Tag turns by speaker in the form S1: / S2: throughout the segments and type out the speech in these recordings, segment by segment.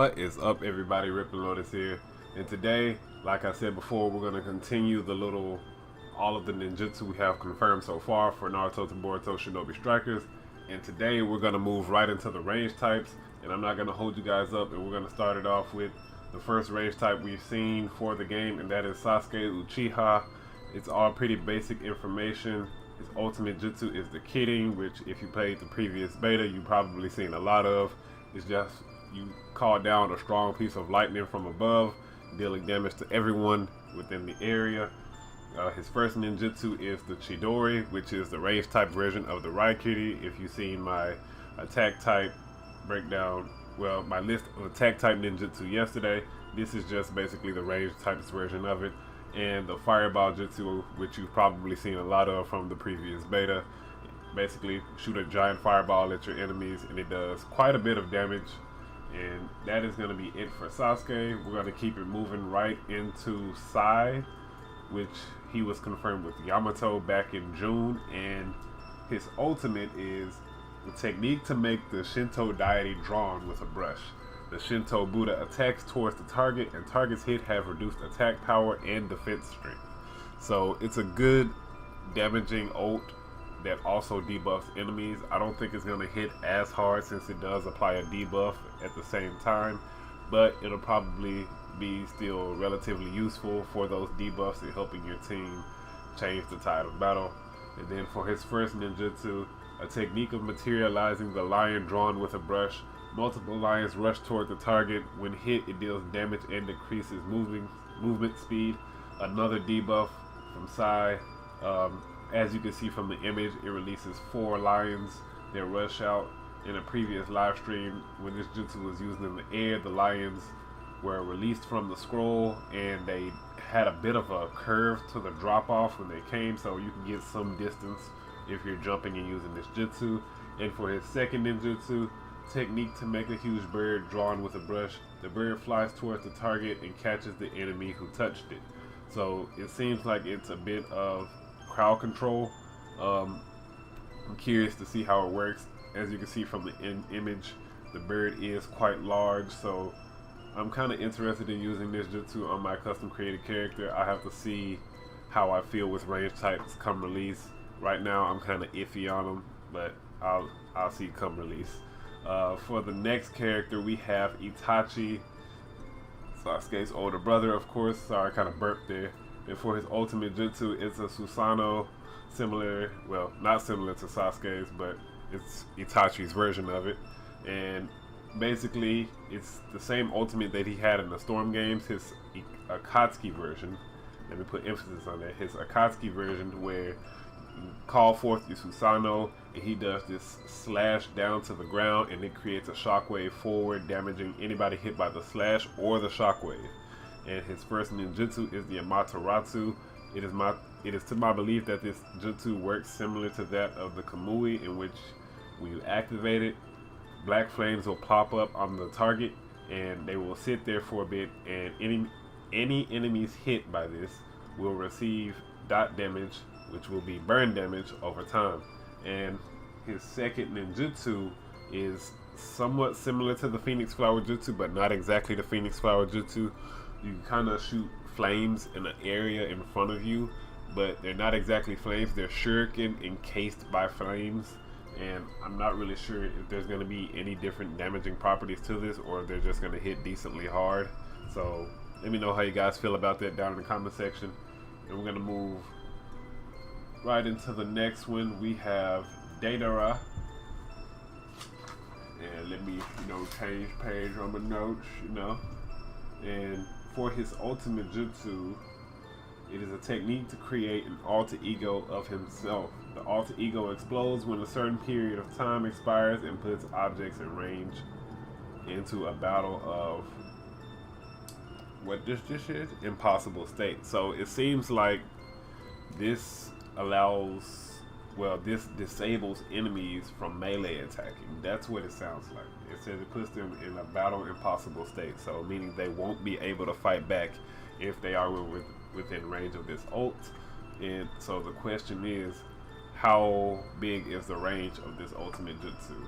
S1: What is up, everybody? RippingLotus here, and today, like I said before, we're going to continue all of the ninjutsu we have confirmed so far for Naruto Shinobi Strikers. And today we're going to move right into the range types, and I'm not going to hold you guys up, and we're going to start it off with the first range type we've seen for the game, and that is Sasuke Uchiha. It's all pretty basic information. His ultimate jutsu is the kidding, which if you played the previous beta, you've probably seen a lot of. It's just you call down a strong piece of lightning from above, dealing damage to everyone within the area. His first ninjutsu is the Chidori, which is the range type version of the Raikiri. If you've seen my attack type breakdown, well, my list of attack type ninjutsu yesterday, this is just basically the range types version of it. And the Fireball Jutsu, which you've probably seen a lot of from the previous beta. Basically, shoot a giant fireball at your enemies, and it does quite a bit of damage. And that is going to be it for Sasuke. We're going to keep it moving right into Sai, which he was confirmed with Yamato back in June. And his ultimate is the technique to make the Shinto deity drawn with a brush. The Shinto Buddha attacks towards the target, and targets hit have reduced attack power and defense strength. So it's a good damaging ult that also debuffs enemies. I don't think it's going to hit as hard since it does apply a debuff at the same time, but it'll probably be still relatively useful for those debuffs and helping your team change the tide of battle. And then for his first ninjutsu, a technique of materializing the lion drawn with a brush. Multiple lions rush toward the target. When hit, it deals damage and decreases movement speed. Another debuff from Sai. As you can see from the image, it releases 4 lions that rush out. In a previous live stream, when this jutsu was used in the air, the lions were released from the scroll, and they had a bit of a curve to the drop off when they came, so you can get some distance if you're jumping and using this jutsu. And for his second ninjutsu, technique to make a huge bird drawn with a brush. The bird flies towards the target and catches the enemy who touched it. So it seems like it's a bit of crowd control. I'm curious to see how it works. As you can see from the image, the bird is quite large, so I'm kind of interested in using this jutsu on my custom created character. I have to see how I feel with range types come release. Right now I'm kind of iffy on them, but I'll see come release. For the next character, we have Itachi, Sasuke's older brother, of course. Sorry, I kind of burped there. And for his ultimate jutsu, it's a Susanoo, similar, well, not similar to Sasuke's, but it's Itachi's version of it. And basically, it's the same ultimate that he had in the Storm games, his Akatsuki version. Let me put emphasis on that. His Akatsuki version, where you call forth your Susanoo, and he does this slash down to the ground, and it creates a shockwave forward, damaging anybody hit by the slash or the shockwave. And his first ninjutsu is the Amaterasu. It is to my belief that this jutsu works similar to that of the Kamui, in which when you activate it, black flames will pop up on the target, and they will sit there for a bit, and any enemies hit by this will receive dot damage, which will be burn damage over time. And his second ninjutsu is somewhat similar to the Phoenix Flower Jutsu, but not exactly the Phoenix Flower Jutsu. You kind of shoot flames in an area in front of you, but they're not exactly flames. They're shuriken encased by flames, and I'm not really sure if there's going to be any different damaging properties to this, or if they're just going to hit decently hard. So let me know how you guys feel about that down in the comment section. And we're going to move right into the next one. We have Deidara. And let me, change page on my notes, And for his ultimate jutsu, it is a technique to create an alter ego of himself. The alter ego explodes when a certain period of time expires and puts objects in range into a battle of what this is? Impossible state. So it seems like this this disables enemies from melee attacking. That's what it sounds like. It says it puts them in a battle impossible state, so meaning they won't be able to fight back if they are within range of this ult. And so the question is, how big is the range of this ultimate jutsu?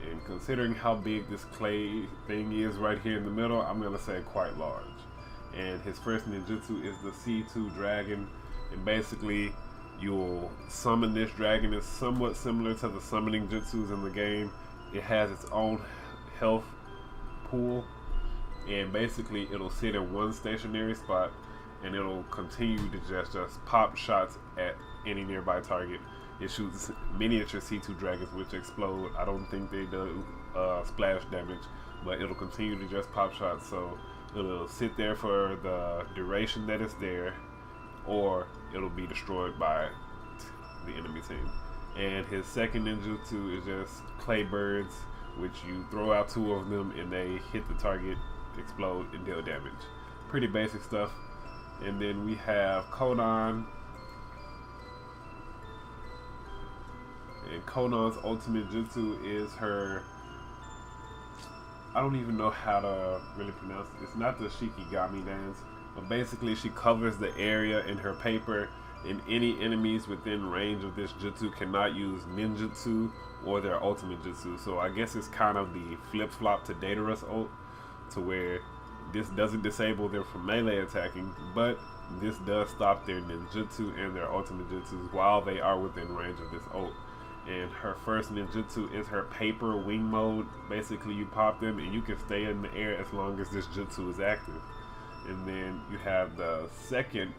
S1: And considering how big this clay thing is right here in the middle, I'm going to say quite large. And his first ninjutsu is the C2 dragon, and basically you'll summon this dragon. It's somewhat similar to the summoning jutsus in the game. It has its own health pool, and basically it'll sit in one stationary spot and it'll continue to just pop shots at any nearby target. It shoots miniature C2 dragons which explode. I don't think they do splash damage, but it'll continue to just pop shots, so it'll sit there for the duration that it's there, or it'll be destroyed by the enemy team. And his second ninjutsu is just clay birds, which you throw out 2 of them and they hit the target, explode, and deal damage. Pretty basic stuff. And then we have Konan. And Konan's ultimate jutsu is her, I don't even know how to really pronounce it. It's not the Shikigami dance, but basically she covers the area in her paper, and any enemies within range of this jutsu cannot use ninjutsu or their ultimate jutsu. So I guess it's kind of the flip-flop to Deidara's ult, to where this doesn't disable them from melee attacking, but this does stop their ninjutsu and their ultimate jutsus while they are within range of this ult. And her first ninjutsu is her paper wing mode. Basically you pop them and you can stay in the air as long as this jutsu is active. And then you have the second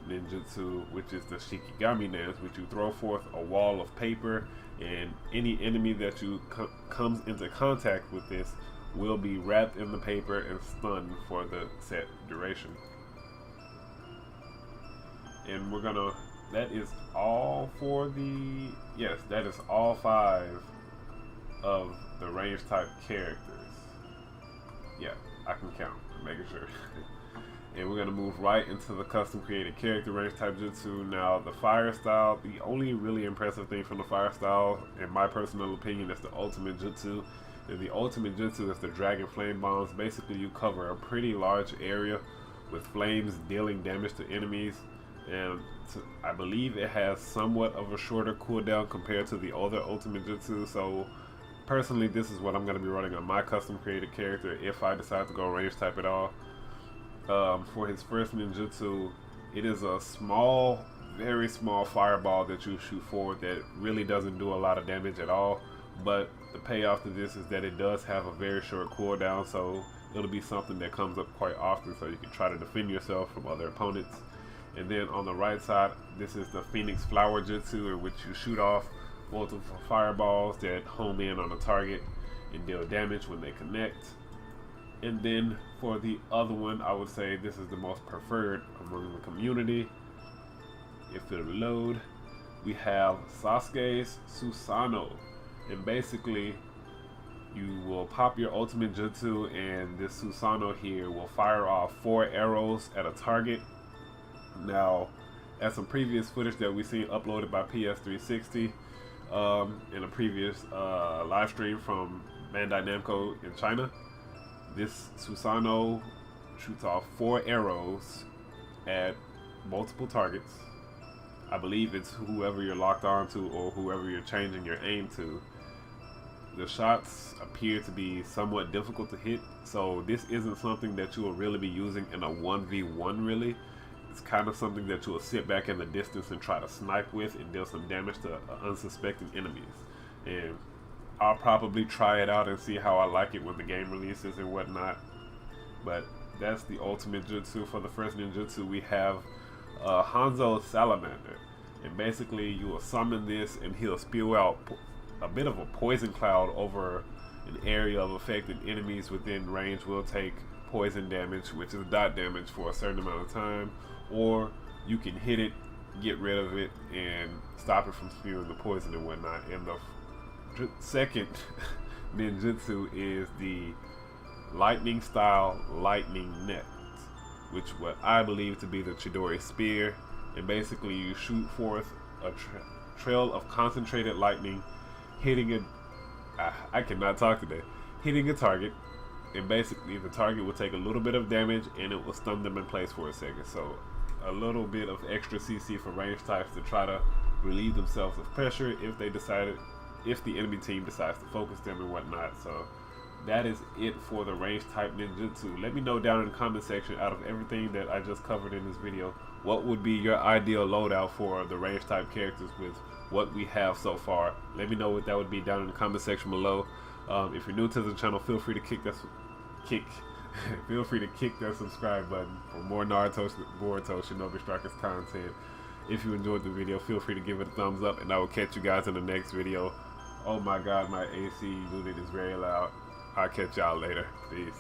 S1: ninjutsu, which is the Shikigami dance, which you throw forth a wall of paper, and any enemy that you comes into contact with this will be wrapped in the paper and stunned for the set duration. And we're gonna, that is all for the, yes, that is all 5 of the range type characters. Yeah, I can count, making sure. And we're gonna move right into the custom created character range type jutsu. Now the fire style, the only really impressive thing from the fire style, in my personal opinion, is the ultimate jutsu. And the ultimate jutsu is the dragon flame bombs. Basically you cover a pretty large area with flames dealing damage to enemies, and I believe it has somewhat of a shorter cooldown compared to the other ultimate jutsu. So personally, this is what I'm going to be running on my custom created character if I decide to go range type at all. For his first ninjutsu, it is a small, very small fireball that you shoot forward that really doesn't do a lot of damage at all, but the payoff to this is that it does have a very short cooldown, so it'll be something that comes up quite often, so you can try to defend yourself from other opponents. And then on the right side, this is the Phoenix Flower Jutsu, in which you shoot off multiple fireballs that home in on a target and deal damage when they connect. And then for the other one, I would say this is the most preferred among the community. If it'll load, we have Sasuke's Susanoo. And basically, you will pop your ultimate jutsu, and this Susanoo here will fire off 4 arrows at a target. Now, as some previous footage that we've seen uploaded by PS360 in a previous live stream from Bandai Namco in China, this Susanoo shoots off 4 arrows at multiple targets. I believe it's whoever you're locked on to or whoever you're changing your aim to. The shots appear to be somewhat difficult to hit, so this isn't something that you will really be using in a 1v1 really. It's kind of something that you will sit back in the distance and try to snipe with and deal some damage to unsuspecting enemies. And I'll probably try it out and see how I like it when the game releases and whatnot. But that's the ultimate jutsu. For the first ninjutsu, we have Hanzo's Salamander. And basically you will summon this and he'll spew out a bit of a poison cloud over an area of affected enemies within range. Will take poison damage, which is dot damage, for a certain amount of time, or you can hit it, get rid of it, and stop it from spewing the poison and whatnot. And the second ninjutsu is the lightning style lightning net, which what I believe to be the Chidori spear. And basically you shoot forth a trail of concentrated lightning, hitting it, I cannot talk today, hitting a target, and basically the target will take a little bit of damage and it will stun them in place for a second. So a little bit of extra CC for range types to try to relieve themselves of pressure if they decided if the enemy team decides to focus them and whatnot. So that is it for the range type ninjutsu. Let me know down in the comment section, out of everything that I just covered in this video, what would be your ideal loadout for the range type characters with what we have so far. Let me know what that would be down in the comment section below. If you're new to the channel, feel free to feel free to kick that subscribe button for more Naruto Shinobi Strikers content. If you enjoyed the video, feel free to give it a thumbs up, and I will catch you guys in the next video. Oh my god, my AC unit is very loud. I'll catch y'all later. Peace.